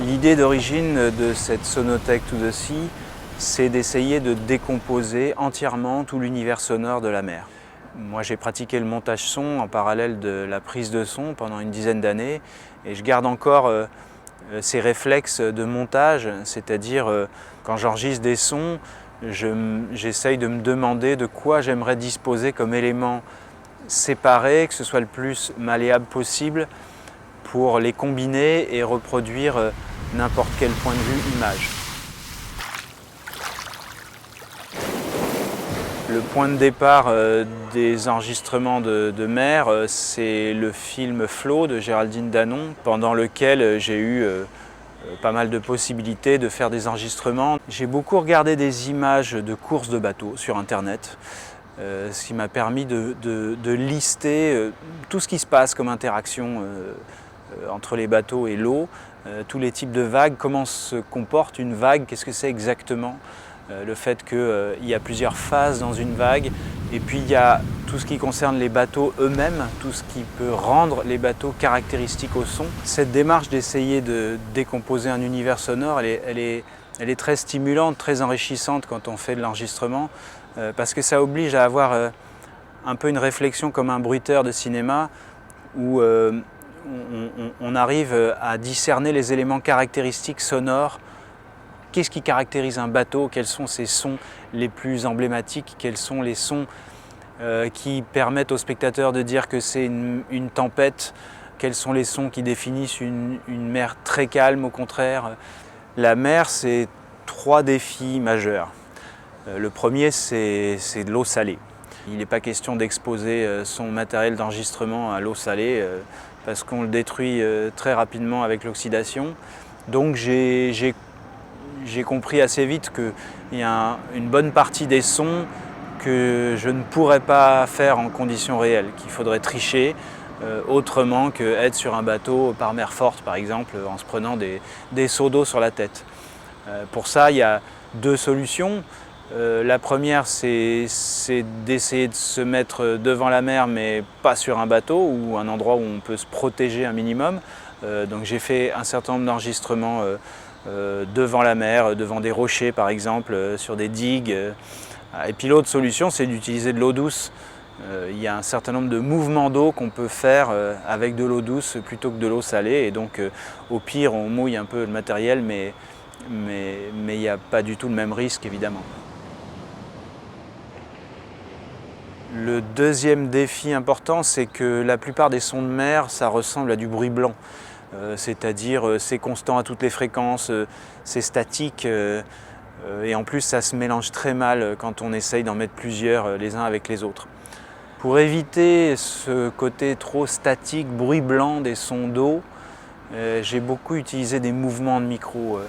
L'idée d'origine de cette Sonothèque to the Sea, c'est d'essayer de décomposer entièrement tout l'univers sonore de la mer. Moi, j'ai pratiqué le montage son en parallèle de la prise de son pendant une dizaine d'années et je garde encore ces réflexes de montage, c'est-à-dire quand j'enregistre des sons, j'essaye de me demander de quoi j'aimerais disposer comme élément séparé, que ce soit le plus malléable possible pour les combiner et reproduire n'importe quel point de vue image. Le point de départ des enregistrements de mer, c'est le film Flow de Géraldine Danon, pendant lequel j'ai eu pas mal de possibilités de faire des enregistrements. J'ai beaucoup regardé des images de courses de bateaux sur internet, ce qui m'a permis de lister tout ce qui se passe comme interaction entre les bateaux et l'eau, tous les types de vagues, comment se comporte une vague, qu'est-ce que c'est exactement. Le fait qu'il y a plusieurs phases dans une vague, et puis il y a tout ce qui concerne les bateaux eux-mêmes, tout ce qui peut rendre les bateaux caractéristiques au son. Cette démarche d'essayer de décomposer un univers sonore, elle est très stimulante, très enrichissante quand on fait de l'enregistrement, parce que ça oblige à avoir un peu une réflexion comme un bruiteur de cinéma, où on arrive à discerner les éléments caractéristiques sonores. Qu'est-ce qui caractérise un bateau? Quels sont ses sons les plus emblématiques? Quels sont les sons qui permettent au spectateur de dire que c'est une tempête? Quels sont les sons qui définissent une mer très calme au contraire? La mer, c'est 3 défis majeurs. Le premier, c'est de l'eau salée. Il n'est pas question d'exposer son matériel d'enregistrement à l'eau salée parce qu'on le détruit très rapidement avec l'oxydation. Donc j'ai compris assez vite qu'il y a une bonne partie des sons que je ne pourrais pas faire en conditions réelles, qu'il faudrait tricher autrement qu'être sur un bateau par mer forte, par exemple, en se prenant des seaux d'eau sur la tête. Pour ça, il y a 2 solutions. La première, c'est d'essayer de se mettre devant la mer, mais pas sur un bateau, ou un endroit où on peut se protéger un minimum. Donc j'ai fait un certain nombre d'enregistrements devant la mer, devant des rochers par exemple, sur des digues. Et puis l'autre solution, c'est d'utiliser de l'eau douce. Il y a un certain nombre de mouvements d'eau qu'on peut faire avec de l'eau douce plutôt que de l'eau salée. Et donc au pire, on mouille un peu le matériel, mais il n'y a pas du tout le même risque évidemment. Le deuxième défi important, c'est que la plupart des sons de mer, ça ressemble à du bruit blanc. C'est-à-dire c'est constant à toutes les fréquences, c'est statique et en plus ça se mélange très mal quand on essaye d'en mettre plusieurs les uns avec les autres. Pour éviter ce côté trop statique, bruit blanc des sons d'eau, j'ai beaucoup utilisé des mouvements de micro,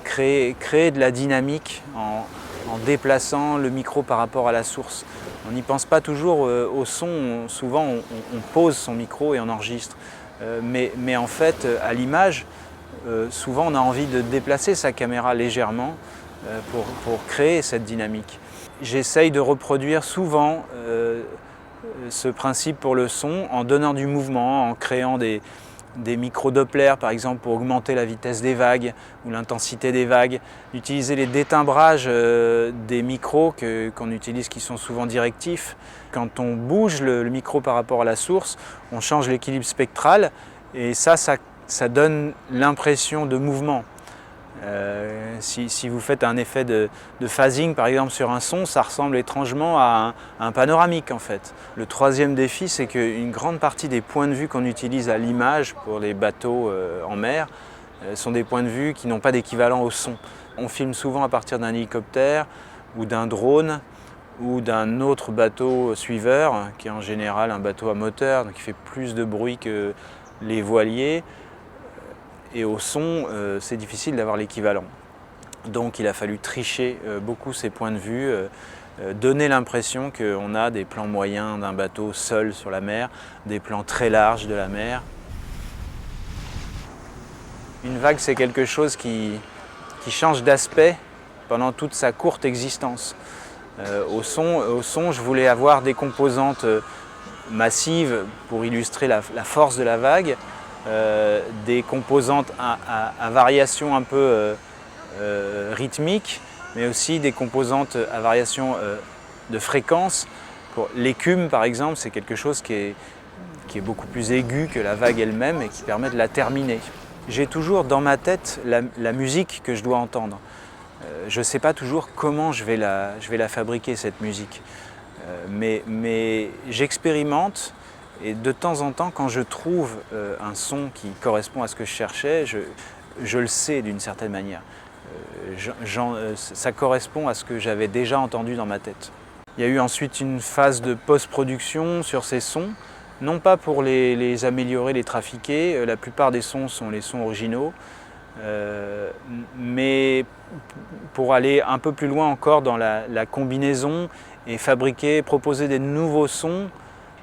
créer de la dynamique en déplaçant le micro par rapport à la source. On n'y pense pas toujours au son, souvent on pose son micro et on enregistre. Mais en fait, à l'image, souvent on a envie de déplacer sa caméra légèrement pour créer cette dynamique. J'essaye de reproduire souvent ce principe pour le son en donnant du mouvement, en créant des micro-dopplers par exemple pour augmenter la vitesse des vagues ou l'intensité des vagues, d'utiliser les détimbrages des micros qu'on utilise qui sont souvent directifs. Quand on bouge le micro par rapport à la source, on change l'équilibre spectral et ça donne l'impression de mouvement. Si vous faites un effet de phasing par exemple sur un son, ça ressemble étrangement à un panoramique en fait. Le troisième défi, c'est qu'une grande partie des points de vue qu'on utilise à l'image pour les bateaux en mer sont des points de vue qui n'ont pas d'équivalent au son. On filme souvent à partir d'un hélicoptère ou d'un drone ou d'un autre bateau suiveur, qui est en général un bateau à moteur, donc qui fait plus de bruit que les voiliers. Et au son, c'est difficile d'avoir l'équivalent. Donc il a fallu tricher beaucoup ces points de vue, donner l'impression qu'on a des plans moyens d'un bateau seul sur la mer, des plans très larges de la mer. Une vague, c'est quelque chose qui change d'aspect pendant toute sa courte existence. Au son, je voulais avoir des composantes massives pour illustrer la force de la vague, des composantes à variation un peu rythmique, mais aussi des composantes à variation de fréquence. Pour l'écume par exemple, c'est quelque chose qui est beaucoup plus aigu que la vague elle-même et qui permet de la terminer. J'ai toujours dans ma tête la musique que je dois entendre. Je ne sais pas toujours comment je vais la fabriquer cette musique, mais j'expérimente et de temps en temps quand je trouve un son qui correspond à ce que je cherchais, je le sais d'une certaine manière. Ça correspond à ce que j'avais déjà entendu dans ma tête. Il y a eu ensuite une phase de post-production sur ces sons, non pas pour les améliorer, les trafiquer, la plupart des sons sont les sons originaux, mais pour aller un peu plus loin encore dans la combinaison et fabriquer, proposer des nouveaux sons.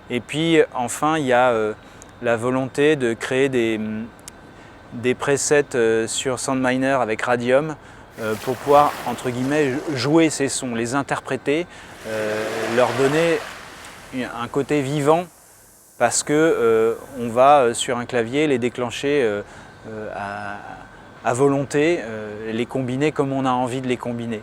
Et puis enfin il y a la volonté de créer des presets sur SoundMiner avec Radium pour pouvoir entre guillemets jouer ces sons, les interpréter, leur donner un côté vivant parce que on va sur un clavier les déclencher à volonté, les combiner comme on a envie de les combiner.